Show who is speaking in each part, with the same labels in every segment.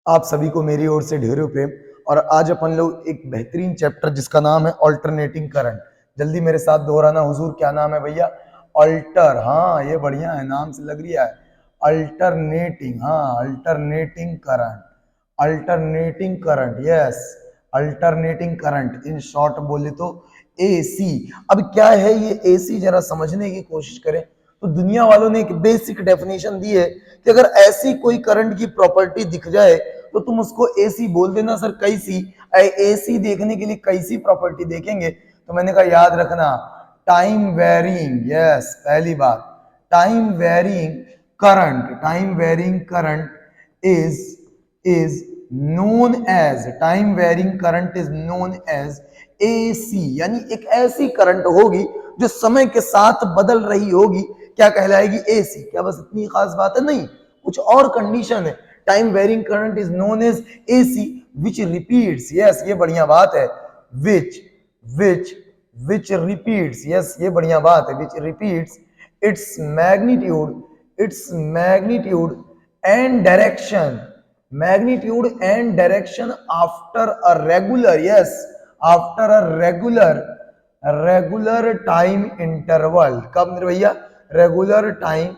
Speaker 1: आप सभी को मेरी ओर से ढेरों प्रेम। और आज अपन लोग एक बेहतरीन चैप्टर जिसका नाम है ऑल्टरनेटिंग करंट। जल्दी मेरे साथ दोहराना हुजूर, क्या नाम है भैया? अल्टर, हाँ ये बढ़िया है, नाम से लग रहा है। अल्टरनेटिंग, हाँ alternating current, alternating current, yes alternating current, in short बोले तो एसी। अब क्या है ये एसी, जरा समझने की कोशिश करें तो दुनिया वालों ने एक बेसिक डेफिनेशन दी है कि अगर ऐसी कोई करंट की प्रॉपर्टी दिख जाए तो तुम उसको एसी बोल देना। सर कैसी? एसी देखने के लिए कैसी प्रॉपर्टी देखेंगे? तो मैंने कहा याद रखना, टाइम वेरिंग, यस पहली बात, time varying current, time varying current is known as, time varying current is known as AC. यानी एक ऐसी करंट होगी जो समय के साथ बदल रही होगी, क्या कहलाएगी? एसी। क्या बस इतनी खास बात है? नहीं, कुछ और कंडीशन है। Time varying current is known as AC which repeats, yes ये बढ़िया बात है, विच विच विच रिपीट्स, यस ये बढ़िया बात है, which repeats its magnitude, its magnitude and direction, magnitude and direction after a regular, yes after a regular time interval। कब मेरे भैया? Regular time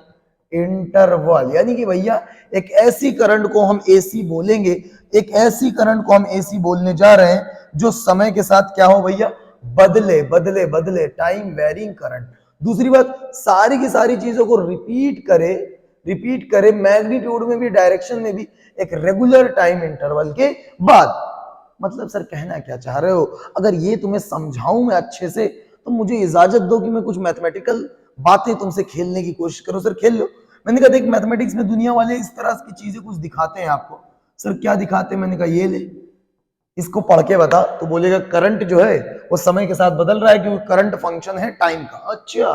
Speaker 1: interval. यानी कि भैया एक ऐसी करंट को हम एसी बोलेंगे, एक ऐसी करंट को हम एसी बोलने जा रहे हैं जो समय के साथ क्या हो भैया? बदले बदले बदले, टाइम वेरिंग करंट। दूसरी बात, सारी की सारी चीजों को रिपीट करे मैग्नीट्यूड में भी, डायरेक्शन में भी, एक रेगुलर टाइम इंटरवल के बाद। मतलब सर कहना क्या चाह रहे हो? अगर ये तुम्हें समझाऊं मैं अच्छे से तो मुझे इजाजत दो कि मैं कुछ मैथमेटिकल बातें तुमसे खेलने की कोशिश करूं। सर खेल लो। मैंने कहा देख, मैथमेटिक्स में दुनिया वाले इस तरह की चीजें कुछ दिखाते हैं आपको। सर क्या दिखाते हैं? मैंने कहा ये ले, इसको पढ़ के बता। तो बोलेगा करंट जो है वो समय के साथ बदल रहा है क्योंकि करंट फंक्शन है टाइम का। अच्छा,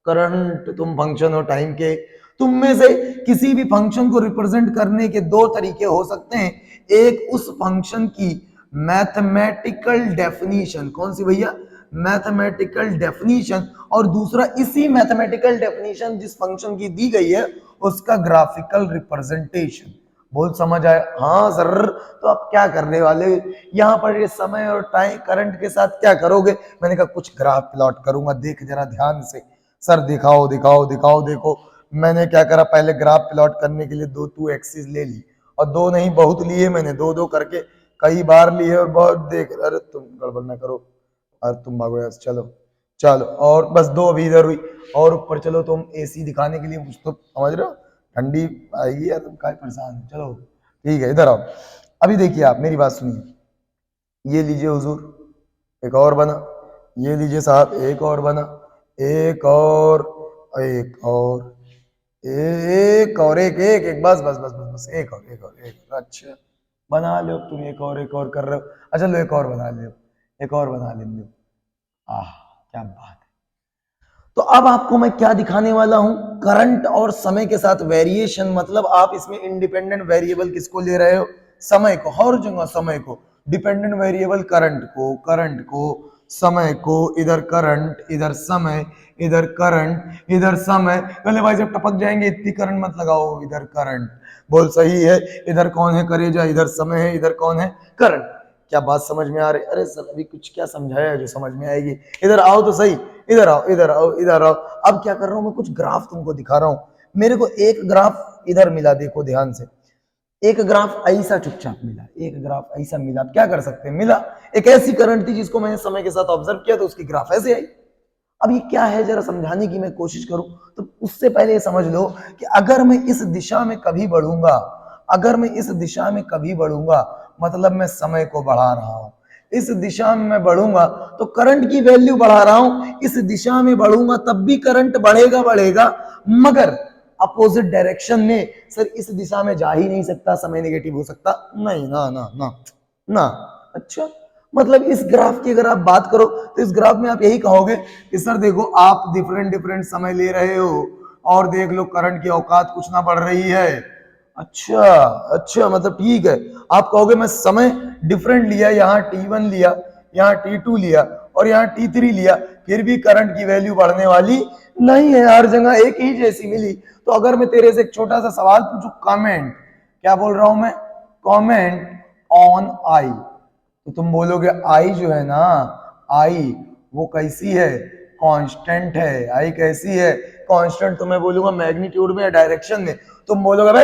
Speaker 1: करंट तुम फंक्शन हो टाइम के। तुम में से किसी भी फंक्शन को रिप्रेजेंट करने के दो तरीके हो सकते हैं। एक उस फंक्शन की मैथमेटिकल डेफिनेशन, कौन सी भैया? Mathematical definition. और दूसरा इसी मैथमेटिकल डेफिनेशन जिस फंक्शन की दी गई है उसका ग्राफिकल रिप्रेजेंटेशन। बहुत समझ आया? हाँ सर। तो आप क्या करने वाले यहाँ पर? ये समय और टाइम करंट के साथ क्या करोगे? मैंने कहा कुछ ग्राफ प्लॉट करूंगा, देख जरा ध्यान से। सर दिखाओ दिखाओ दिखाओ। देखो मैंने क्या करा, पहले ग्राफ प्लॉट करने के लिए दो टू एक्सिस ले ली, और दो नहीं बहुत लिए मैंने, दो दो करके कई बार लिए और बहुत देख। अरे तुम गड़बड़ ना करो, अरे तुम भागो यार। चलो चलो, और बस दो अभी इधर हुई। और ऊपर चलो, तुम एसी दिखाने के लिए कुछ तो समझ रहे हो, ठंडी आएगी यार, तुम काय परेशान हो। चलो ठीक है, इधर आओ। अभी देखिए आप मेरी बात सुनिए, ये लीजिए हुजूर, एक और बना। ये लीजिए साहब, एक और बना, एक और, एक और, एक और, एक एक एक, बस बस बस बस बस, एक और एक और एक और। अच्छा बना लो तुम, एक और कर रहे हो। अच्छा लो एक और बना लो, एक और बना लो। आह क्या बात है। तो अब आपको मैं क्या दिखाने वाला हूं? करंट और समय के साथ वेरिएशन। मतलब आप इसमें इंडिपेंडेंट वेरिएबल किसको ले रहे हो? समय को, हर जगह समय को। डिपेंडेंट वेरिएबल करंट को, करंट को, समय को। इधर करंट, इधर समय, इधर करंट, इधर समय। पहले भाई जब टपक जाएंगे इतनी करंट मत लगाओ। इधर करंट, बोल सही है। इधर कौन है करेजा? इधर समय है, इधर कौन है? करंट। क्या बात समझ में आ रही? अरे सर अभी कुछ क्या समझाया जो समझ में आएगी? इधर आओ तो सही, इधर आओ इधर आओ इधर आओ। अब क्या कर रहा हूं मैं? कुछ ग्राफ तुमको दिखा रहा हूं। मेरे को एक ग्राफ इधर मिला, देखो ध्यान से। एक ग्राफ ऐसा चुपचाप मिला, एक ग्राफ ऐसा मिला। क्या कर सकते हैं? मिला एक ऐसी करंट थी जिसको मैंने समय के साथ ऑब्जर्व किया तो उसकी ग्राफ ऐसे आई। अब ये क्या है जरा समझाने की मैं कोशिश करूं तो उससे पहले ये समझ लो कि अगर मैं इस दिशा में कभी बढ़ूंगा, अगर मैं इस दिशा में कभी बढ़ूंगा मतलब मैं समय को बढ़ा रहा हूं। इस दिशा में मैं बढ़ूंगा तो करंट की वैल्यू बढ़ा रहा हूं। इस दिशा में बढ़ूंगा तब भी करंट बढ़ेगा बढ़ेगा, मगर अपोजिट डायरेक्शन में। सर इस दिशा में जा ही नहीं सकता, समय नेगेटिव हो सकता नहीं ना ना ना ना। अच्छा, मतलब इस ग्राफ की अगर आप बात करो तो इस ग्राफ में आप यही कहोगे कि सर देखो आप डिफरेंट डिफरेंट समय ले रहे हो और देख लो करंट की औकात कुछ ना बढ़ रही है। अच्छा अच्छा, मतलब ठीक है। आप कहोगे मैं समय डिफरेंट लिया, यहाँ T1 लिया, यहाँ T2 लिया और यहाँ T3 लिया, फिर भी करंट की वैल्यू बढ़ने वाली नहीं है, हर जगह एक ही जैसी मिली। तो अगर मैं तेरे से एक छोटा सा सवाल पूछूं, कमेंट, क्या बोल रहा हूं मैं? कमेंट ऑन आई, तो तुम बोलोगे आई जो है ना, आई वो कैसी है, कांस्टेंट है। आई कैसी है, कांस्टेंट। तो मैं बोलूंगा मैग्नीट्यूड में या डायरेक्शन में, तुम बोलोगे भाई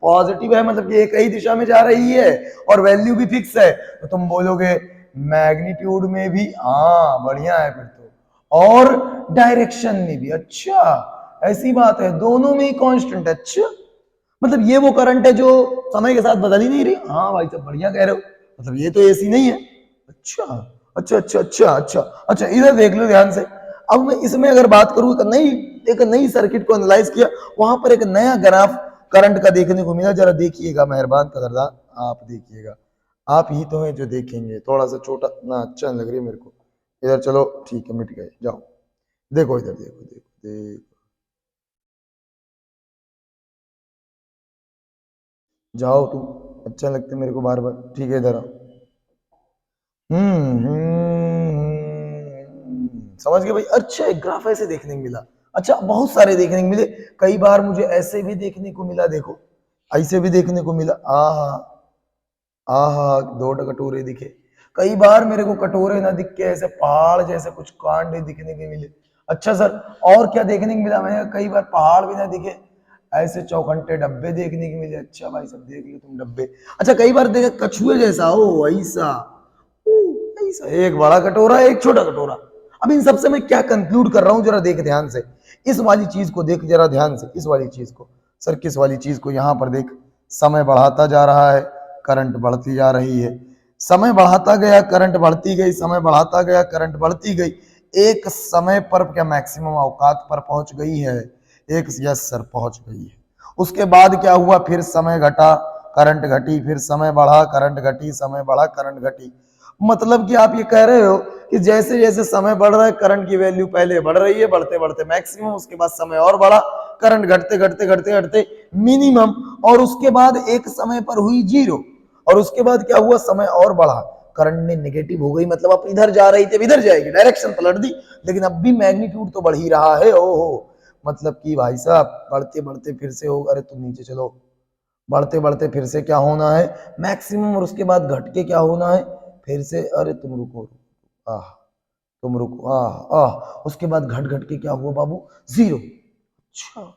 Speaker 1: पॉजिटिव है, मतलब कि एक ही दिशा में जा रही है और वैल्यू भी फिक्स है, तो तुम बोलोगे मैग्नीट्यूड में भी, हाँ बढ़िया है फिर तो, और डायरेक्शन में भी। अच्छा ऐसी बात है, दोनों में ही कांस्टेंट है। अच्छा मतलब ये वो करंट है जो समय के साथ बदल ही नहीं रही। हाँ भाई साहब बढ़िया कह रहे हो, मतलब ये तो एसी नहीं है। अच्छा अच्छा अच्छा अच्छा अच्छा अच्छा, इधर देख लो ध्यान से। अब मैं इसमें अगर बात करूं, एक नई सर्किट को एनालाइज किया, वहां पर एक नया ग्राफ करंट का देखने को मिला। जरा देखिएगा, मेहरबान कदरदान आप देखिएगा, आप ही तो हैं जो देखेंगे। थोड़ा सा छोटा ना, अच्छा लग रही है मेरे को इधर। चलो ठीक है, मिट गए, जाओ देखो इधर, देखो देखो देखो, जाओ तुम, अच्छा लगता है मेरे को बार बार। ठीक है इधर आओ। समझ गए भाई। अच्छा एक ग्राफ ऐसे देखने को मिला। अच्छा बहुत सारे देखने को मिले, कई बार मुझे ऐसे भी देखने को मिला, देखो ऐसे भी देखने को मिला। आहा आहा, दो कटोरे दिखे। कई बार मेरे को कटोरे ना दिख के ऐसे पहाड़ जैसे कुछ कांड दिखने के मिले। अच्छा सर और क्या देखने को मिला, मैंने कई बार पहाड़ भी ना दिखे, ऐसे चौखंटे डब्बे देखने को मिले। अच्छा भाई सब देख लो तुम डब्बे। अच्छा कई बार देखे कछुए जैसा, ओ ऐसा, ऐसा एक बड़ा कटोरा एक छोटा कटोरा। अब इन सबसे मैं क्या कंक्लूड कर रहा हूं, जरा देख ध्यान से, इस वाली चीज को देख जरा ध्यान से, इस वाली चीज को। सर किस वाली चीज को, यहां पर देख, समय बढ़ाता जा रहा है, करंट बढ़ती जा रही है। समय बढ़ाता गया, करंट बढ़ती गई, समय बढ़ाता गया, करंट बढ़ती गई। एक समय पर क्या मैक्सिमम औकात पर पहुंच गई है, एक, यस सर पहुंच गई है। उसके बाद क्या हुआ, फिर समय घटा, करंट घटी, फिर समय बढ़ा, करंट घटी, समय बढ़ा, करंट घटी। मतलब कि आप ये कह रहे हो कि जैसे जैसे समय बढ़ रहा है, करंट की वैल्यू पहले बढ़ रही है, बढ़ते बढ़ते मैक्सिमम, उसके बाद समय और बढ़ा, करंट घटते घटते घटते घटते मिनिमम, और उसके बाद एक समय पर हुई जीरो, और उसके बाद क्या हुआ, समय और बढ़ा, करंट में नेगेटिव हो गई। मतलब आप इधर जा रही थी, इधर जाएगी, डायरेक्शन पलट दी, लेकिन अब भी मैग्नीट्यूड तो बढ़ ही रहा है। ओहो, मतलब कि भाई साहब बढ़ते बढ़ते फिर से हो, अरे तुम नीचे चलो, बढ़ते बढ़ते फिर से क्या होना है, मैक्सिमम, और उसके बाद घट के क्या होना है फिर से, अरे तुम रुको, आह तुम रुको, आह आह, उसके बाद घट घट के क्या हुआ बाबू, जीरो। अच्छा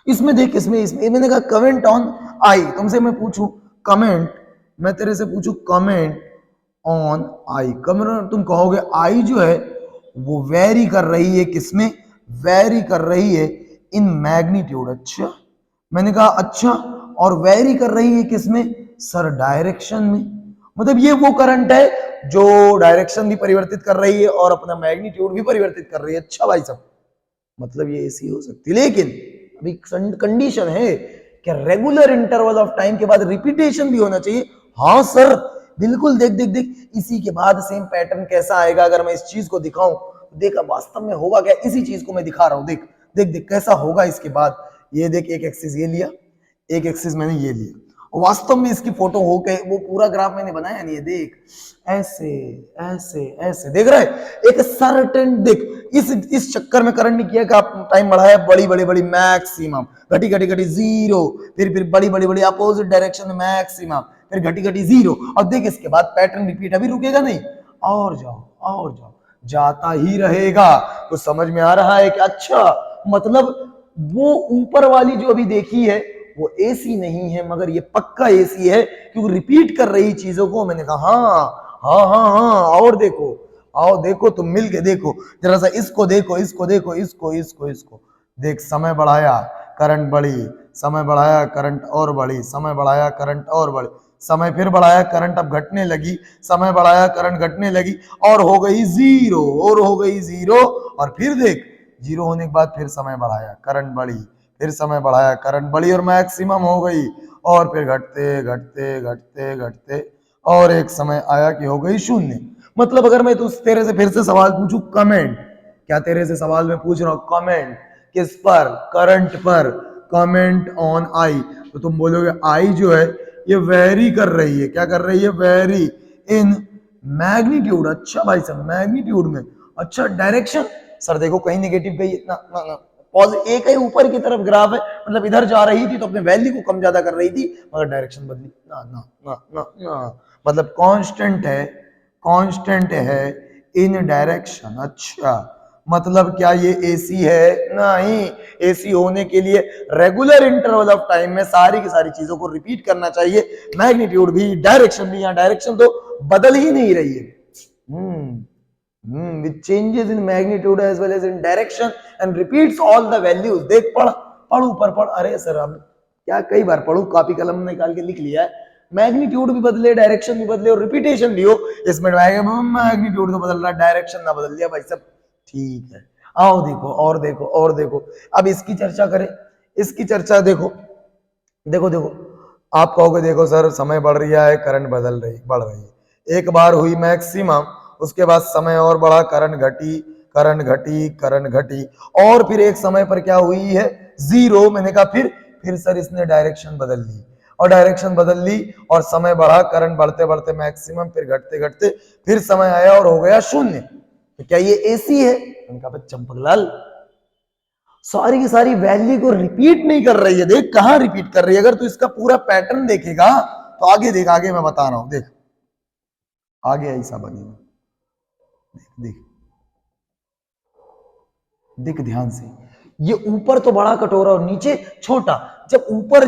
Speaker 1: इसमें देख, इसमें इसमें मैंने कहा कमेंट ऑन आई, तुमसे मैं पूछूं कमेंट, मैं तेरे से पूछूं कमेंट ऑन आई, कमेंट, तुम कहोगे आई जो है वो वेरी कर रही है, किसमें वेरी कर रही है, इन मैग्नीट्यूड। अच्छा मैंने कहा अच्छा, और वेरी कर रही है किसमें सर, डायरेक्शन में। मतलब ये वो करंट है जो डायरेक्शन भी परिवर्तित कर रही है और अपना मैग्नीट्यूड भी परिवर्तित कर रही है। अच्छा भाई साहब, मतलब ये ऐसी हो सकती है, लेकिन अभी कंडीशन है कि रेगुलर इंटरवल ऑफ टाइम के बाद रिपीटेशन भी होना चाहिए। हाँ सर बिल्कुल, देख देख देख, इसी के बाद सेम पैटर्न कैसा आएगा, अगर मैं इस चीज को दिखाऊं, देखा वास्तव में होगा क्या, इसी चीज को मैं दिखा रहा हूं, देख देख देख कैसा होगा इसके बाद। ये देख, एक एक्सिस ये लिया, एक एक्सिस मैंने ये लिया, वास्तव में इसकी फोटो हो के वो पूरा ग्राफ मैंने बनाया नहीं है, देख ऐसे ऐसे ऐसे, देख रहा है एक सर्टेन, देख इस चक्कर में करंट नहीं किया कि आप टाइम बढ़ाया, बड़ी बड़ी बड़ी मैक्सिमम, घटी घटी घटी जीरो, फिर बड़ी बड़ी बड़ी अपोजिट डायरेक्शन में मैक्सिमम, फिर घटी घटी जीरो, और देख इसके बाद पैटर्न रिपीट, अभी रुकेगा नहीं, और जाओ और जाओ, जाता ही रहेगा। तो समझ में आ रहा है कि अच्छा मतलब वो ऊपर वाली जो अभी देखी है वो एसी नहीं है, मगर ये पक्का एसी है, क्योंकि रिपीट कर रही चीजों को। मैंने कहा हाँ हाँ हाँ हाँ, और देखो, आओ देखो तुम मिल के देखो, जरा सा इसको देखो, इसको देखो, इसको इसको इसको देख, समय बढ़ाया करंट बढ़ी, समय बढ़ाया करंट और बढ़ी, समय बढ़ाया करंट और बढ़ी, समय फिर बढ़ाया करंट अब घटने लगी, समय बढ़ाया करंट घटने लगी, और हो गई जीरो, और हो गई जीरो, और फिर देख जीरो होने के बाद फिर समय बढ़ाया करंट बढ़ी, फिर समय बढ़ाया करंट बढ़ी और मैक्सिमम हो गई, और फिर घटते घटते घटते घटते, और एक समय आया कि हो गई शून्य। मतलब अगर मैं तेरे से फिर से सवाल पूछूं कमेंट, क्या तेरे से सवाल मैं पूछ रहा हूं कमेंट किस पर, करंट पर, कमेंट ऑन आई, तो तुम बोलोगे आई जो है ये वेरी कर रही है, क्या कर रही है, वेरी इन मैग्नीट्यूड। अच्छा भाई साहब मैग्नीट्यूड में, अच्छा डायरेक्शन, सर देखो कहीं नेगेटिव गई, ना ना ना, एक ही ऊपर की तरफ ग्राफ है, मतलब इधर जा रही थी तो अपने वैल्यू को कम ज्यादा कर रही थी, मगर डायरेक्शन बदली ना ना ना ना ना, मतलब कांस्टेंट है इन डायरेक्शन। अच्छा, मतलब क्या ये एसी है? नहीं, एसी होने के लिए रेगुलर इंटरवल ऑफ टाइम में सारी की सारी चीजों को रिपीट करना चाहिए, मैग्नीट्यूड भी, डायरेक्शन भी। यहाँ डायरेक्शन तो बदल ही नहीं रही है। with changes in magnitude as well as in direction and repeats all the values। देख, पढ़ ऊपर पढ़। अरे सर अब क्या कई बार पढ़ू, कॉपी कलम निकाल के लिख लिया है। मैग्नीट्यूड भी बदले, डायरेक्शन भी बदले और रिपीटेशन भी हो, इसमें मैग्नीट्यूड तो बदल रहा है, डायरेक्शन ना बदल दिया भाई सब, ठीक है। आओ देखो और देखो और देखो, अब इसकी चर्चा करें। इसकी चर्चा देखो देखो देखो, आप कहोगे देखो सर समय बढ़ रहा है, करंट बढ़ रही है। एक बार हुई मैक्सिमम, उसके बाद समय और बढ़ा, करंट घटी और फिर एक समय पर क्या हुई है? जीरो। मैंने कहा फिर सर इसने डायरेक्शन बदल ली, और डायरेक्शन बदल ली और समय बढ़ा, करंट बढ़ते बढ़ते मैक्सिमम, फिर घटते घटते फिर समय आया और हो गया शून्य। तो क्या ये एसी है? मैंने कहा चंपकलाल, सारी की सारी वैल्यू को रिपीट नहीं कर रही है। देख कहां रिपीट कर रही है, अगर तू इसका पूरा पैटर्न देखेगा तो आगे देख, आगे मैं बता रहा हूं, देख आगे ऐसा बनेगा। देख देख ध्यान से, ये ऊपर तो बड़ा कटोरा और नीचे छोटा। जब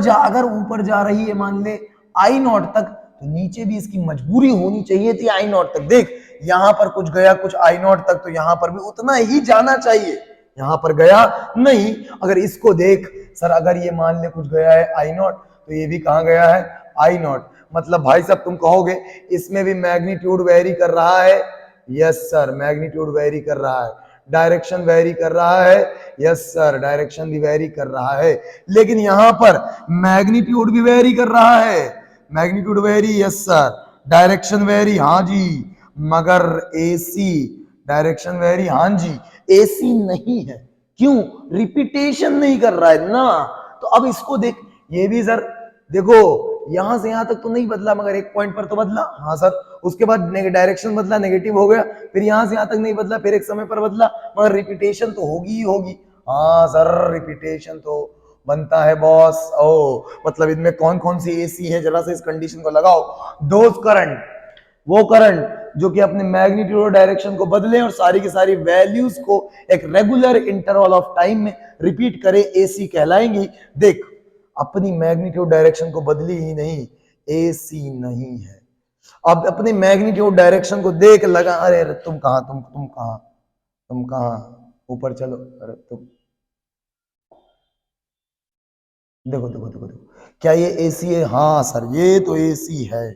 Speaker 1: अगर ऊपर जा रही है मान ले आई नॉट तक, तो नीचे भी इसकी मजबूरी होनी चाहिए थी आई नॉट तक। देख यहां पर कुछ गया कुछ आई नॉट तक, तो यहां पर भी उतना ही जाना चाहिए, यहां पर गया नहीं। अगर इसको देख सर, अगर ये मान ले कुछ गया है आई नॉट, तो ये भी कहां गया है? आई नॉट। मतलब भाई साहब तुम कहोगे इसमें भी मैग्नीट्यूड वेरी कर रहा है। यस सर, मैग्नीट्यूड वेरी कर रहा है। डायरेक्शन वेरी कर रहा है। यस सर, डायरेक्शन भी वेरी कर रहा है। लेकिन यहां पर मैग्नीट्यूड भी वेरी कर रहा है। Magnitude very, yes sir. Direction very, हाँ जी। मगर एसी डायरेक्शन वेरी, हाँ जी, एसी नहीं है। क्यों? रिपीटेशन नहीं कर रहा है ना। तो अब इसको देख, ये भी सर देखो यहां से यहां तक तो नहीं बदला, मगर एक पॉइंट पर तो बदला। हाँ सर, उसके बाद डायरेक्शन बदला, नेगेटिव हो गया, फिर यहां से यहां तक नहीं बदला, फिर एक समय पर बदला, मगर रिपीटेशन तो होगी ही होगी। हाँ सर, रिपीटेशन तो बनता है बॉस। ओ मतलब इनमें कौन कौन सी एसी है, जरा से इस कंडीशन को लगाओ। दोज करंट, वो करंट जो कि अपने मैग्नीट्यूड और डायरेक्शन को बदले और सारी की सारी वैल्यूज को एक रेगुलर इंटरवल ऑफ टाइम में रिपीट करे, एसी कहलाएंगी। देख अपनी मैग्नीट्यूड डायरेक्शन को बदली ही नहीं, एसी नहीं है। अब अपने मैग्नीट्यूड डायरेक्शन को देख लगा, अरे तुम कहां, तुम कहां, ऊपर चलो। अरे तुम देखो देखो देखो देखो, क्या ये एसी है? हाँ सर, ये तो एसी है,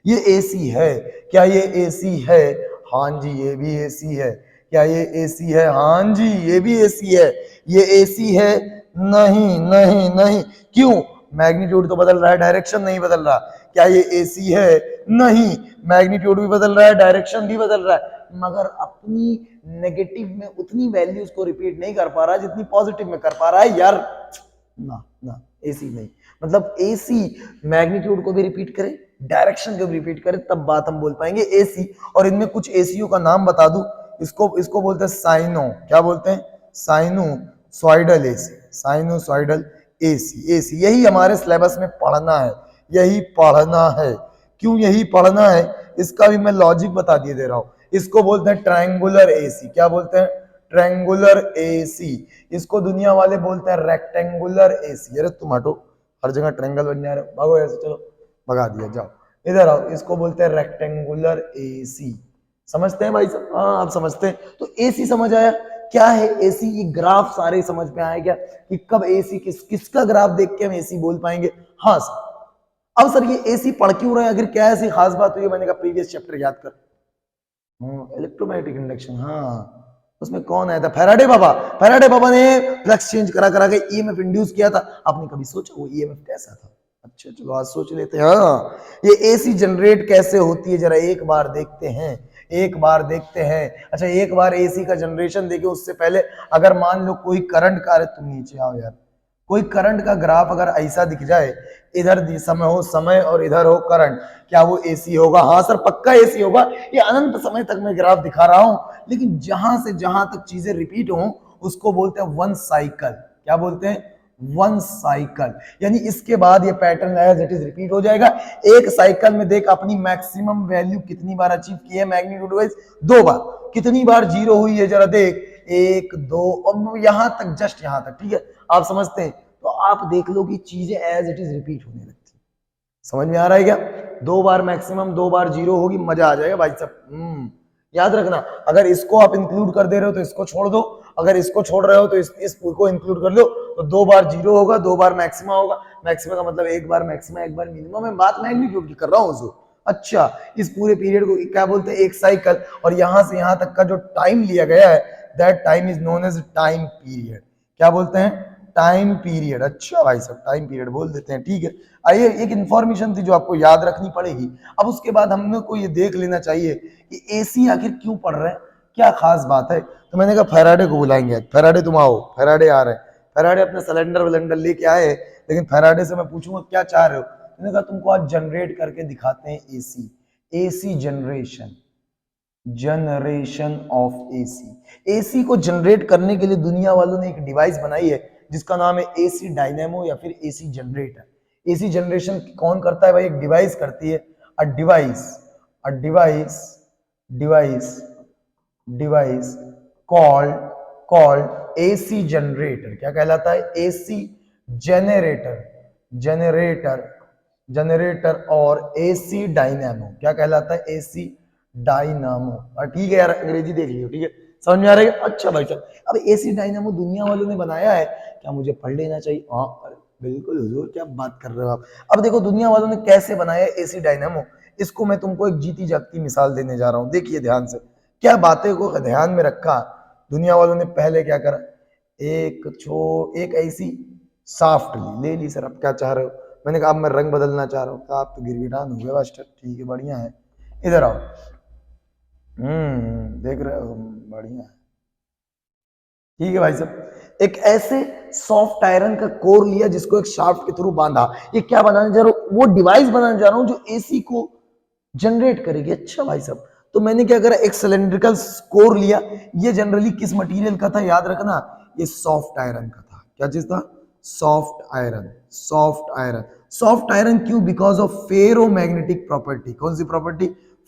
Speaker 1: ये एसी है। क्या ये एसी है? हाँ जी, ये भी एसी है। क्या ये एसी है? हाँ जी, ये भी एसी है। ये एसी है? नहीं नहीं नहीं। क्यों? मैग्नीट्यूड तो बदल रहा है, डायरेक्शन नहीं बदल रहा। क्या ये एसी है? नहीं, मैग्नीट्यूड भी बदल रहा है, डायरेक्शन भी बदल रहा है, मगर अपनी नेगेटिव में उतनी वैल्यूज को रिपीट नहीं कर पा रहा जितनी पॉजिटिव में कर पा रहा है यार। ना ना, एसी नहीं। मतलब एसी मैग्नीट्यूड को भी रिपीट करे, डायरेक्शन को भी रिपीट करे, तब बात हम बोल पाएंगे एसी। और इनमें कुछ एसीओ का नाम बता दूं, इसको बोलते हैं साइनो, क्या बोलते हैं? Sinusoidal AC, sinusoidal AC. AC यही हमारे सिलेबस में पढ़ना है, यही पढ़ना है। क्यों यही पढ़ना है, इसका भी मैं लॉजिक बता दिए दे रहा हूं। इसको बोलते हैं ट्रायंगुलर एसी। क्या बोलते हैं? Triangular AC. इसको दुनिया वाले बोलते हैं रेक्टेंगुलर एसी। अरे तुम हटो, हर जगह ट्रायंगल बन जा रहे हो, भागो ऐसे, चलो भगा दिया, जाओ इधर आओ। इसको बोलते हैं रेक्टेंगुलर एसी। समझते हैं भाई साहब? हाँ आप समझते हैं। तो एसी समझ आया क्या है एसी? ये ग्राफ सारे समझ में आए क्या कि कब एसी किसका ग्राफ देख के हम एसी बोल पाएंगे? हाँ सर। अब सर ये एसी पढ़ क्यों रहे हैं, अगर क्या ऐसी खास बात हुई? मैंने कहा प्रीवियस चैप्टर याद कर, इलेक्ट्रोमैग्नेटिक इंडक्शन। हाँ, उसमें कौन आया था? फैराडे बाबा। फैराडे बाबा ने फ्लक्स चेंज करा करा के ईएमएफ इंड्यूस किया था। आपने कभी सोचा वो ईएमएफ कैसा था? अच्छा चलो आज सोच लेते हैं। हाँ, ये एसी जनरेट कैसे होती है जरा एक बार देखते हैं, एक बार देखते हैं। अच्छा एक बार एसी का जनरेशन देखे, उससे पहले अगर मान लो कोई करंट का, अरे तुम नीचे आओ यार, कोई करंट का ग्राफ अगर ऐसा दिख जाए, इधर समय हो समय और इधर हो करंट, क्या वो एसी होगा? हाँ सर पक्का एसी होगा। ये अनंत समय तक मैं ग्राफ दिखा रहा हूं, लेकिन जहां से जहां तक चीजें रिपीट हो उसको बोलते हैं वन साइकिल। क्या बोलते हैं? One cycle. यानी इसके बाद ये pattern as it is repeat हो जाएगा। एक साइकिल में देख अपनी मैक्सिमम वैल्यू कितनी बार अचीव की है मैग्नीट्यूड वाइज? 2 बार। कितनी बार जीरो हुई है जरा देख, 1 2 और यहां तक, जस्ट यहां तक। ठीक है, आप समझते हैं? तो आप देख लो कि चीजें एज इट इज रिपीट होने लगती। समझ में आ रहा है क्या? 2 बार मैक्सिमम, 2 बार जीरो होगी, मजा आ जाएगा भाई साहब। याद रखना, अगर इसको आप इंक्लूड कर दे रहे हो तो इसको छोड़ दो, अगर इसको छोड़ रहे हो तो इस को इंक्लूड कर लो। तो 2 बार जीरो होगा, 2 बार मैक्सिमा होगा। मैक्सिमा का मतलब 1 बार मैक्सिमा, 1 बार मिनिमम। मैं बात मैग्नीट्यूड की कर रहा हूँ। अच्छा, इस पूरे पीरियड को क्या बोलते हैं? एक साइकिल। और यहां से यहां तक का जो टाइम लिया गया है, that time is known as time period. क्या बोलते हैं? Time period. अच्छा भाई साहब, टाइम पीरियड बोल देते हैं। ठीक है, आइए, एक इंफॉर्मेशन थी जो आपको याद रखनी पड़ेगी। अब उसके बाद हमने को ये देख लेना चाहिए कि एसी आखिर क्यों पढ़ रहे हैं, क्या खास बात है। तो मैंने कहा फैराडे को बुलाएंगे। फैराडे तुम आओ, फैराडे आ रहे हैं। फैराडे अपने सिलेंडर विलेंडर लेके आए, लेकिन फैराडे से मैं पूछूंगा क्या चाह रहे हो। मैंने कहा तुमको आज जनरेट करके दिखाते हैं AC. AC generation, generation of AC. AC को जनरेट करने के लिए दुनिया वालों ने एक डिवाइस बनाई है जिसका नाम है एसी डायनेमो या फिर एसी जनरेटर। एसी जनरेशन कौन करता है भाई? एक डिवाइस करती है। A device, a device, device, device called called AC generator. क्या कहलाता है? एसी जनरेटर, जनरेटर, जनरेटर और एसी डायनामो। क्या कहलाता है? AC dynamo. ठीक है यार, अंग्रेजी देख लियो। ठीक है, समझ में आ रहा है? अच्छा भाई साहब, अब एसी डायनामो दुनिया वालों ने बनाया है, क्या मुझे पढ़ लेना चाहिए? हाँ बिल्कुल हुजूर, क्या बात कर रहे हो आप। अब देखो दुनिया वालों ने कैसे बनाया एसी डायनामो, इसको मैं तुमको एक जीती जागती मिसाल देने जा रहा हूं। देखिए ध्यान से, क्या बातें को ध्यान में रखा। दुनिया वालों ने पहले क्या करा, एक ऐसी साफ्ट ले ली। सर अब क्या चाह रहे हो? मैंने कहा अब मैं रंग बदलना चाह रहा हूँ। तो आप तो गिरगिटान हो गए मास्टर। ठीक है, बढ़िया है, इधर आओ। देख रहे हो, बढ़िया है। ठीक है भाई साहब, एक ऐसे सॉफ्ट आयरन का कोर लिया जिसको एक शाफ्ट के थ्रू बांधा। ये क्या बनाने जा रहा हूँ? वो डिवाइस बनाने जा रहा हूँ जो एसी को जनरेट करेगी। अच्छा भाई साहब, तो मैंने क्या करा, एक सिलेंड्रिकल कोर लिया। ये जनरली किस मटेरियल का था याद रखना? ये सॉफ्ट आयरन का था। क्या चीज था? Soft iron. Soft iron, soft iron क्यों? Because of ferromagnetic property. कौन सी प्रॉपर्टी?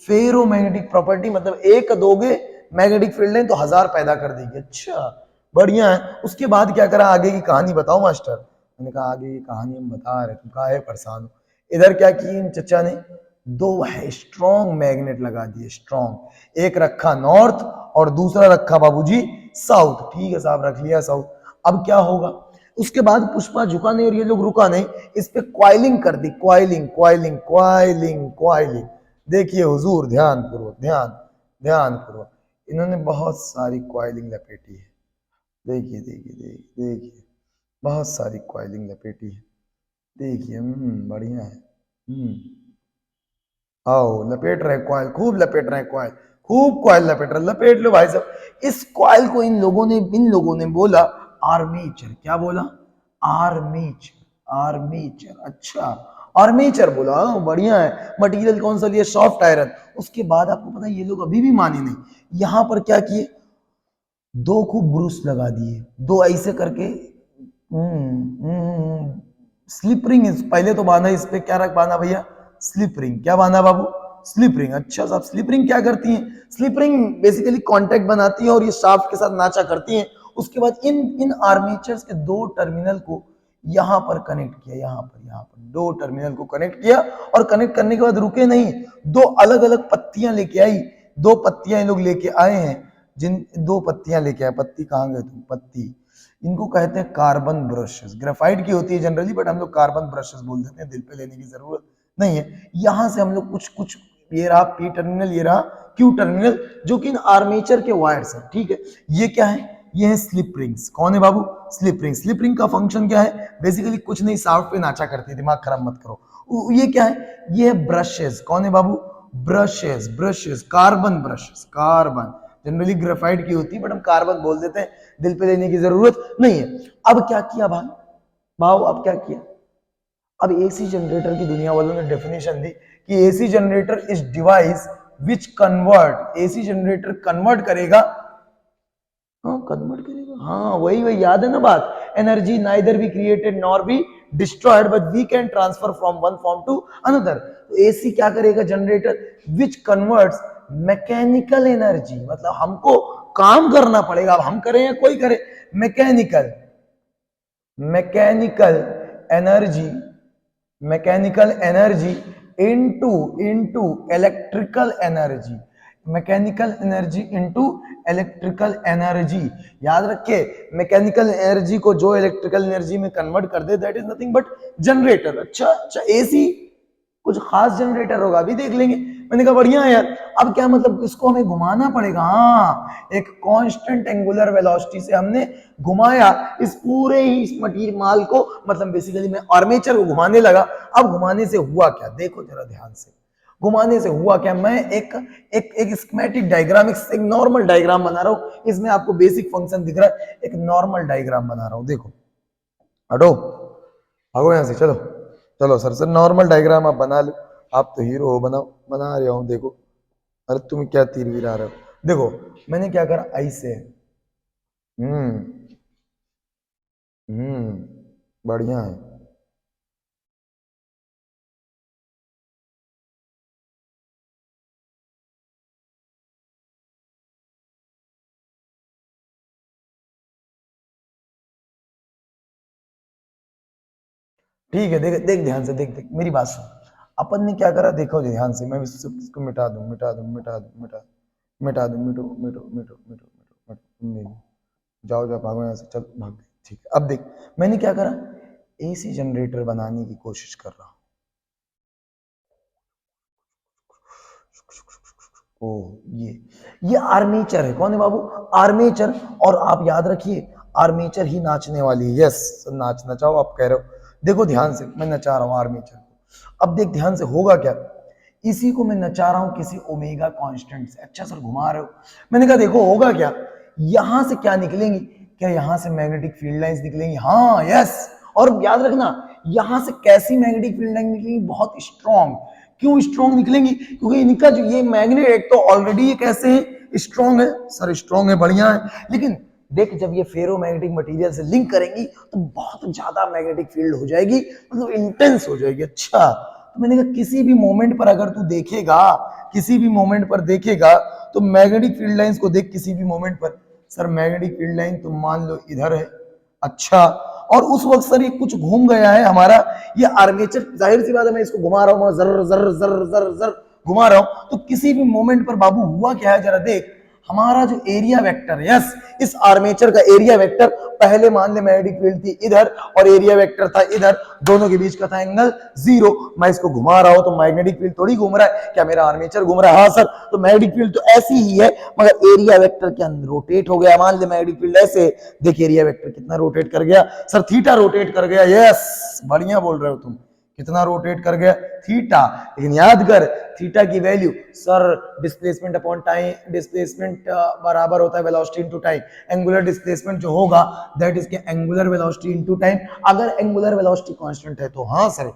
Speaker 1: Ferromagnetic property. मतलब एक दोगे मैग्नेटिक फील्ड है तो 1000 पैदा कर देगी। अच्छा बढ़िया है। उसके बाद क्या करा, आगे की कहानी बताओ मास्टर। मैंने कहा आगे की कहानी हम बता रहे, तुम काहे परेशान हो। इधर क्या की इन चचा ने, 2 स्ट्रॉन्ग मैग्नेट लगा दिए। स्ट्रॉन्ग, एक रखा नॉर्थ और दूसरा रखा बाबूजी साउथ। ठीक है साहब, रख लिया साउथ। अब क्या होगा? उसके बाद पुष्पा झुका नहीं और ये लोग रुका नहीं, इस पे क्वाइलिंग कर दी। Coiling, coiling, coiling, coiling. देखिए हुजूर, ध्यान पूर्वक, ध्यान पूर्वक, इन्होंने बहुत सारी क्वाइलिंग लपेटी है। देखिए देखिए देखिए देखिए, बहुत सारी क्वाइलिंग लपेटी है। देखिए बढ़िया है। आओ, लपेट रहे क्वाइल, खूब लपेट रहे क्वाइल, खूब क्वाइल लपेट रहे। लपेट लो भाई साहब। इस क्वाइल को इन लोगों ने बोला आर्मेचर। क्या बोला? Armature, armature. अच्छा, आर्मेचर बोला, बढ़िया है। मटेरियल कौन सा लिया? Soft iron. उसके बाद आपको पता है ये लोग अभी भी माने नहीं। यहां पर क्या किए, 2 खूब ब्रूस लगा दिए, 2 ऐसे करके। स्लिप रिंग पहले तो बांधा, इस पे क्या रख बांधा भैया? Slip ring. क्या बांधा बाबू? Slip ring. अच्छा साहब, स्लिप रिंग क्या करती है? स्लिप रिंग बेसिकली कांटेक्ट बनाती है और ये शाफ्ट के साथ नाचा करती है। उसके बाद इन इन आर्मेचर्स के 2 टर्मिनल को यहां पर कनेक्ट किया, यहां पर 2 टर्मिनल को कनेक्ट किया। और कनेक्ट करने के बाद रुके नहीं, 2 अलग अलग पत्तियां लेके आई। 2 पत्तियां ये लोग लेके आए हैं। जिन 2 पत्तियां लेके आए, पत्ती कहां गए तुम? पत्ती, इनको कहते हैं कार्बन ब्रशेस। ग्रेफाइट की होती है जनरली, बट हम लोग कार्बन ब्रशेस बोल देते हैं, दिल पे लेने की जरूरत नहीं है। यहां से हम लोग कुछ कुछ, ये रहा पी टर्मिनल, ये रहा क्यू टर्मिनल, जो कि इन आर्मेचर के वायर्स हैं। ठीक है, ये क्या है? ये है स्लिप रिंग्स। कौन है बाबू? Slip ring. स्लिप रिंग का फंक्शन क्या है? बेसिकली कुछ नहीं, शाफ्ट पे नाचा करती है, दिमाग खराब मत करो। ये क्या है? ये है ब्रशेस। कौन है बाबू? Brushes, brushes, carbon brushes, carbon. Generally graphite की होती है बट हम कार्बन बोल देते हैं, दिल पे लेने की जरूरत नहीं है। अब क्या किया भाई भाव, अब क्या किया? अब एसी जनरेटर की दुनिया वालों ने डेफिनेशन दी कि AC generator is device which convert, AC generator convert करेगा। हाँ कन्वर्ट करेगा, हाँ वही वही याद है ना बात, energy neither be created nor be destroyed but we can transfer from one form to another. तो एसी क्या करेगा generator, which converts mechanical energy, मतलब हमको काम करना पड़ेगा, अब हम करें या कोई करे, mechanical energy, mechanical energy into into electrical energy, mechanical energy into electrical energy. याद रखिए मैकेनिकल एनर्जी को जो इलेक्ट्रिकल एनर्जी में कन्वर्ट कर दे that is nothing but generator. अच्छा एसी कुछ खास जनरेटर होगा अभी देख लेंगे। मैंने कहा बढ़िया है यार। अब क्या मतलब इसको हमें घुमाना पड़ेगा, हाँ एक कांस्टेंट एंगुलर वेलोसिटी से हमने घुमाया इस पूरे ही इस मटीरियल माल को, मतलब बेसिकली मैं आर्मेचर को घुमाने लगा। अब घुमाने से हुआ क्या देखो जरा ध्यान से, घुमाने से हुआ क्या, मैं एक एक एक स्कीमेटिक डायग्राम, एक नॉर्मल डायग्राम बना रहा हूं, इसमें आपको बेसिक फंक्शन दिख रहा है, एक नॉर्मल डायग्राम बना रहा हूं। देखो हटो भागो यहां से, चलो चलो सर नॉर्मल डायग्राम आप बना लो, आप तो हीरो हो, बनाओ, बना रहे हो देखो। अरे तुम क्या तीर वीर आ रहे हो, देखो मैंने क्या करा ऐसे, बढ़िया है। ठीक है देख देख ध्यान से, देख देख मेरी बात सुन। अपन ने क्या करा देखो ध्यान से, मैं इसको मिटा दूं मिटा दूं मिटा दूं मिटा मिटा दूं, मिटो मिटो मिटो मिटो मिटो मिटो, जाओ जाओ भागो यहाँ से, चल भाग। ठीक है अब देख मैंने क्या करा, एसी जनरेटर बनाने की कोशिश कर रहा हूं। ओ ये आर्मेचर है, कौन है बाबू, आर्मेचर। और आप याद रखिए आर्मेचर ही नाचने वाली है, यस नाचना चाहो आप कह रहे हो, देखो ध्यान से मैं नचा रहा हूं आर्मेचर को। अब देख ध्यान से होगा क्या, इसी को मैं नचा रहा हूं किसी ओमेगा कांस्टेंट से। अच्छा सर घुमा रहे हो, मैंने कहा देखो होगा क्या, यहां से क्या निकलेंगी, क्या यहां से मैग्नेटिक फील्ड लाइंस निकलेंगी, हाँ यस। और याद रखना यहां से कैसी मैग्नेटिक फील्ड लाइन निकलेंगी, बहुत स्ट्रॉन्ग। क्यों स्ट्रॉन्ग निकलेंगी, क्योंकि इनका जो ये मैग्नेट एक तो ऑलरेडी ये कैसे है, स्ट्रॉन्ग है सर, स्ट्रॉन्ग है बढ़िया है, लेकिन देख जब ये फेरो मैग्नेटिक मटेरियल से लिंक करेंगी तो बहुत ज्यादा मैग्नेटिक फील्ड हो जाएगी, मतलब इंटेंस हो जाएगी। अच्छा तो मैंने कहा किसी भी मोमेंट पर अगर तू देखेगा, किसी भी मोमेंट पर देखेगा तो मैग्नेटिक फील्ड लाइंस को देख, किसी भी मोमेंट पर सर मैग्नेटिक फील्ड लाइन तुम मान लो इधर है। अच्छा और उस वक्त सर ये कुछ घूम गया है हमारा ये आर्मेचर, जाहिर सी बात है मैं इसको घुमा रहा हूं, जर जर जर जर जर घुमा रहा हूं, तो किसी भी मोमेंट पर बाबू हुआ क्या है जरा देख, हमारा जो एरिया वेक्टर, यस इस आर्मेचर का एरिया वेक्टर, पहले मान ले मैग्नेटिक फील्ड थी इधर और एरिया वेक्टर था इधर, दोनों के बीच का था एंगल 0। मैं इसको घुमा रहा हूं तो मैग्नेटिक फील्ड थोड़ी घूम रहा है, क्या मेरा आर्मेचर घूम रहा है, हाँ सर तो मैग्नेटिक फील्ड तो ऐसी ही है मगर एरिया वेक्टर के अंदर रोटेट हो गया। मान ले मैग्नेटिक फील्ड ऐसे, देखिए एरिया वेक्टर कितना रोटेट कर गया सर, थीटा रोटेट कर गया, यस बढ़िया बोल रहे हो तुम, कितना रोटेट कर गया, थीटा। लेकिन याद कर थीटा की value sir displacement upon time, displacement बराबर होता है velocity into time, angular displacement जो होगा दैट इज के एंगुलर वेलोसिटी इनटू टाइम। अगर एंगुलर वेलोसिटी कांस्टेंट है तो हाँ सर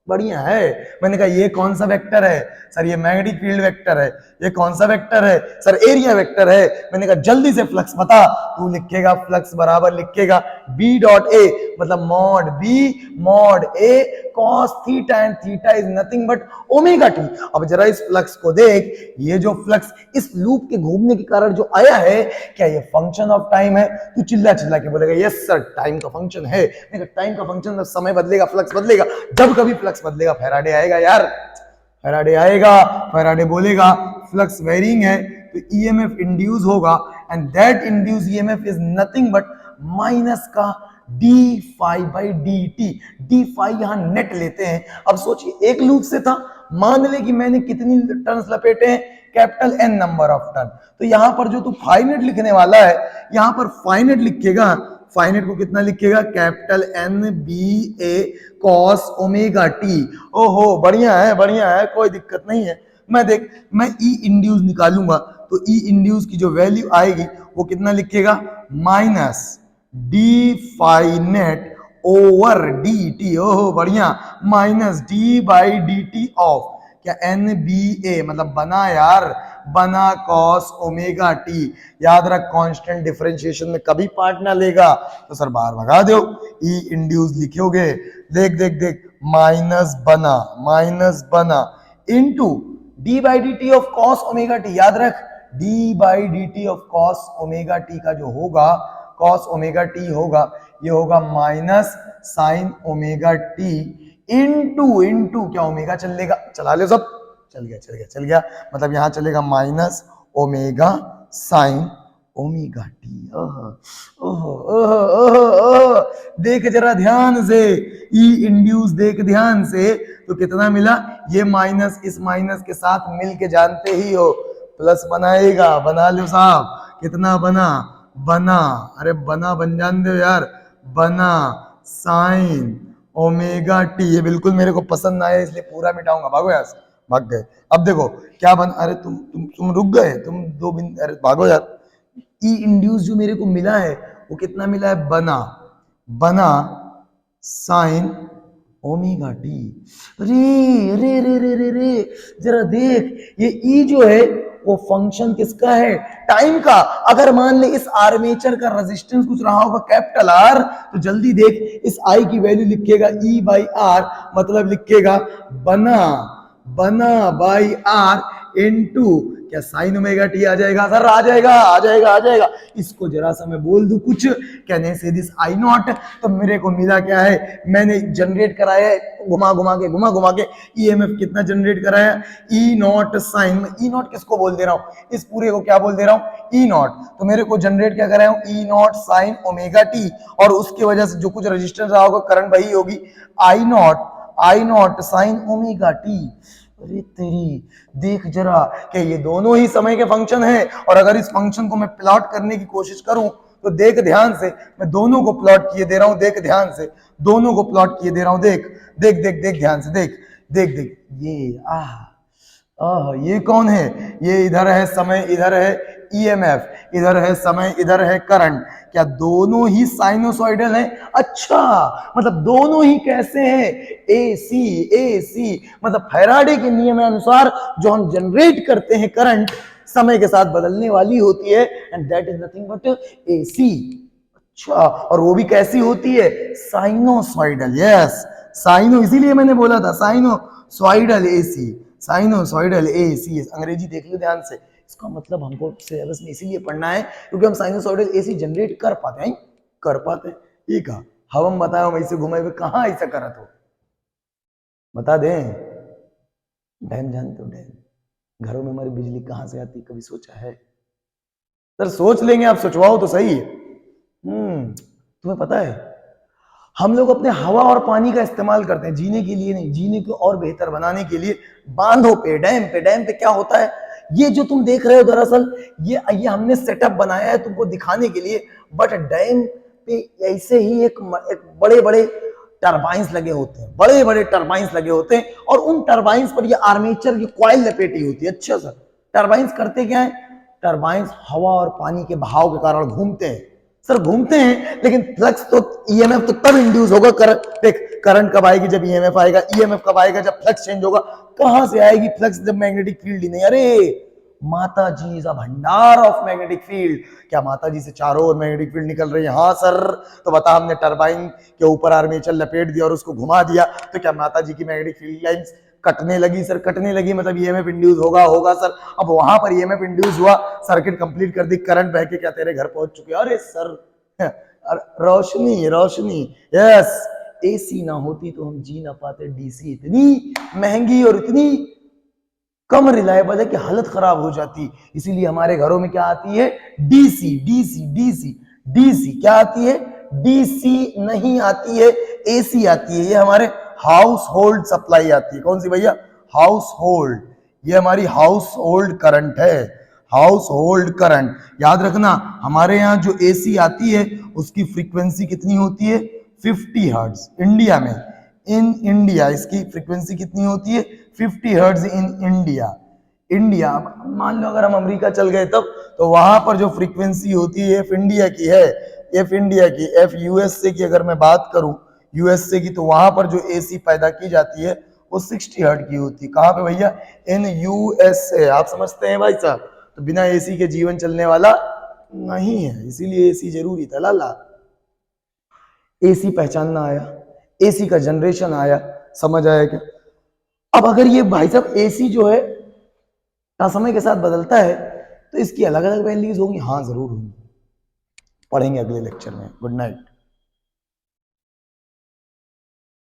Speaker 1: बढ़िया है। मैंने कहा ये कौन सा वेक्टर है सर, ये मैग्नेटिक फील्ड वेक्टर है। ये कौन सा वेक्टर है सर, एरिया वेक्टर है। मैंने कहा जल्दी से फ्लक्स बता, तू लिखेगा फ्लक्स बराबर लिखेगा बी डॉट ए, मतलब mod B mod A cos theta, and theta is nothing but omega T. अब जरा इस फ्लक्स को देख, ये जो फ्लक्स इस लूप के घूमने के कारण जो आया है, क्या ये फंक्शन ऑफ टाइम है? तू चिल्ला चिल्ला के बोलेगा यस सर टाइम का फंक्शन है। टाइम का फंक्शन, समय बदलेगा फ्लक्स बदलेगा, जब कभी फ्लक्स बदलेगा फैराडे आएगा यार, फैराडे आएगा, फैराडे बोलेगा फ्लक्स वेरिंग है तो ईएमएफ इंड्यूस होगा, and that induced EMF is nothing but minus का d phi by D t. D phi यहां नेट लेते हैं। अब सोचिए एक लूप से था, मान ले कि मैंने कितनी टर्न्स लपेटे हैं, capital N number of turn, तो यहां पर जो तू फाइनेट लिखने वाला है, यहां पर फाइनेट लिखेगा, फाइनेट को कितना लिखेगा, कैपिटल एन बी ए कॉस ओमेगा टी। ओहो बढ़िया है बढ़िया है, कोई दिक्कत नहीं है। मैं देख मैं ई इंड्यूस निकालूंगा तो ई इंड्यूस की जो वैल्यू आएगी वो कितना लिखेगा, minus D phi net over D T. ओहो बढ़िया, minus D by D T of क्या एन बी ए, मतलब बना यार बना कॉस ओमेगा टी। याद रख कांस्टेंट डिफरेंशिएशन में कभी पार्ट ना लेगा तो सर बाहर भगा दो, ई इंड्यूस लिखोगे, देख देख देख माइनस बना into D by D T of cos omega T. याद रख D by D T of cos omega T का जो होगा कॉस ओमेगा टी होगा, ये होगा minus sine omega T into क्या ओमेगा चलेगा, चला लो सब, चल गया मतलब यहां चलेगा minus omega sine omega T. देख जरा ध्यान से, ई इंड्यूस देख ध्यान से, तो कितना मिला, ये माइनस इस माइनस के साथ मिल के जानते ही हो प्लस बनाएगा, बना लो साहब, कितना बना अरे बना बन जान दो यार, बना साइन ओमेगा टी। ये बिल्कुल मेरे को पसंद आया इसलिए पूरा मिटाऊंगा, भागो यार, भाग गए। अब देखो क्या बन, अरे तुम रुक गए, तुम दो बिंदु, अरे भागो यार। ई इंड्यूस जो मेरे को मिला है वो कितना मिला है, बना साइन ओमेगा टी। रे रे रे रे रे रे जरा देख, ये ई जो है वो फंक्शन किसका है, टाइम का। अगर मान ले इस आर्मेचर का रेजिस्टेंस कुछ रहा होगा कैपिटल आर, तो जल्दी देख इस आई की वैल्यू लिखेगा ई बाई आर, मतलब लिखेगा बना बाई आर इनटू क्या साइन ओमेगा टी आ जाएगा सर, आ जाएगा। इसको जरा सा मैं बोल दूं कुछ, कहने से दिस आई नॉट, तो मेरे को मिला क्या है, मैंने जनरेट कराया है घुमा के ईएमएफ कितना जनरेट कराया, ई नॉट साइन। मैं ई नॉट किसको बोल दे रहा हूँ, इस पूरे को क्या बोल दे रहा हूँ, ई नॉट। तो मेरे को जनरेट क्या कराया हूँ, ई नॉट साइन ओमेगा टी, और उसकी वजह से जो कुछ रजिस्टेंस रहा होगा करंट वही होगी, आई नॉट साइन ओमेगा टी। अरे तेरी देख जरा कि ये दोनों ही समय के फंक्शन हैं, और अगर इस फंक्शन को मैं प्लॉट करने की कोशिश करूं तो देख ध्यान से, मैं दोनों को प्लॉट किए दे रहा हूं, देख ध्यान से, दोनों को प्लॉट किए दे रहा हूं, देख ध्यान से, देख ये ये कौन है, ये इधर है समय, इधर है ईएमएफ, इधर है समय, इधर है करंट। क्या दोनों ही साइनोसॉइडल हैं? अच्छा, मतलब दोनों ही कैसे हैं, एसी मतलब फैराडे के नियम अनुसार जो हम जनरेट करते हैं करंट समय के साथ बदलने वाली होती है, and that is nothing but AC. अच्छा, और वो भी कैसी होती है, साइनोसॉइडल। यस, साइनो, इसीलिए मैंने बोला था साइनोसॉइडल एसी। अंग्रेजी देख लो ध्यान से, इसका मतलब हमको सिलेबस में इसीलिए पढ़ना है क्योंकि हम साइनोसॉइडल एसी जनरेट कर पाते हैं। ये कहा हम बताओ वैसे घुमाए हुए कहाँ ऐसा करा, तो बता दें, डैम जानते हो, डैम घरों में हमारी बिजली कहाँ से आती, कभी सोचा है? सर सोच लेंगे, आप सोचवाओ तो सही है। तुम्हें पता है हम लोग अपने हवा और पानी का इस्तेमाल करते हैं जीने के लिए नहीं, जीने को और बेहतर बनाने के लिए बांधों पे, डैम पे क्या होता है, ये जो तुम देख रहे हो दरअसल ये हमने सेटअप बनाया है तुमको दिखाने के लिए, बट डैम पे ऐसे ही एक बड़े टरबाइंस लगे होते हैं, और उन टरबाइंस पर ये आर्मेचर की कॉइल लपेटी होती है। अच्छा सर, टरबाइंस करते क्या है, टरबाइंस हवा और पानी के बहाव के कारण घूमते हैं। सर घूमते हैं, लेकिन फ्लक्स तो ईएमएफ तो तब इंड्यूस होगा, करंट कब आएगी, जब ईएमएफ आएगा, ईएमएफ कब आएगा, जब फ्लक्स चेंज होगा। कहां से आएगी फ्लक्स, जब मैग्नेटिक फील्ड ही नहीं। अरे माता जी इज अ भंडार ऑफ मैग्नेटिक फील्ड। क्या माता जी से चारों ओर मैग्नेटिक फील्ड निकल रही है? हाँ सर। तो बता, हमने टरबाइन के ऊपर आर्मेचर लपेट दिया और उसको घुमा दिया, तो क्या माता जी की मैग्नेटिक फील्ड लाइंस कटने लगी? सर कटने लगी, मतलब ईएमएफ इंड्यूस होगा सर। अब वहां पर ईएमएफ इंड्यूस हुआ, सर्किट कंप्लीट कर दी, करंट बह के क्या तेरे घर पहुंच चुके? अरे सर रोशनी। यस, एसी ना होती तो हम जी ना पाते, डीसी इतनी महंगी और इतनी कम रिलायबल है कि हालत खराब हो जाती। इसीलिए हमारे घरों में क्या आती है, डीसी क्या आती है, डीसी नहीं आती है, एसी आती है। ये हमारे हाउस होल्ड सप्लाई आती है। कौन सी भैया? House hold. ये हमारी हाउस होल्ड करंट है, हाउस होल्ड करंट। याद रखना, हमारे यहाँ जो एसी आती है उसकी फ्रीक्वेंसी कितनी होती है, 50 हर्ट्ज। इंडिया में, इन इंडिया इसकी फ्रीक्वेंसी कितनी होती है, 50 हर्ट्ज इन इंडिया। मान लो अगर हम अमेरिका चल गए तब, तो वहां पर जो फ्रीक्वेंसी होती है एफ इंडिया की है, एफ यूएसए की अगर मैं बात करूं, यूएसए की, तो वहां पर जो एसी पैदा की जाती है वो 60 हर्ट की होती है। कहाँ पे भैया? In USA. आप समझते हैं भाई साहब? तो बिना एसी के जीवन चलने वाला नहीं है, इसीलिए एसी जरूरी था लाला। एसी पहचानना आया, एसी का जनरेशन आया, समझ आया क्या? अब अगर ये भाई साहब एसी जो है समय के साथ बदलता है तो इसकी अलग अलग वैल्यूज होंगी। हाँ जरूर होंगी, पढ़ेंगे अगले लेक्चर में। Good night.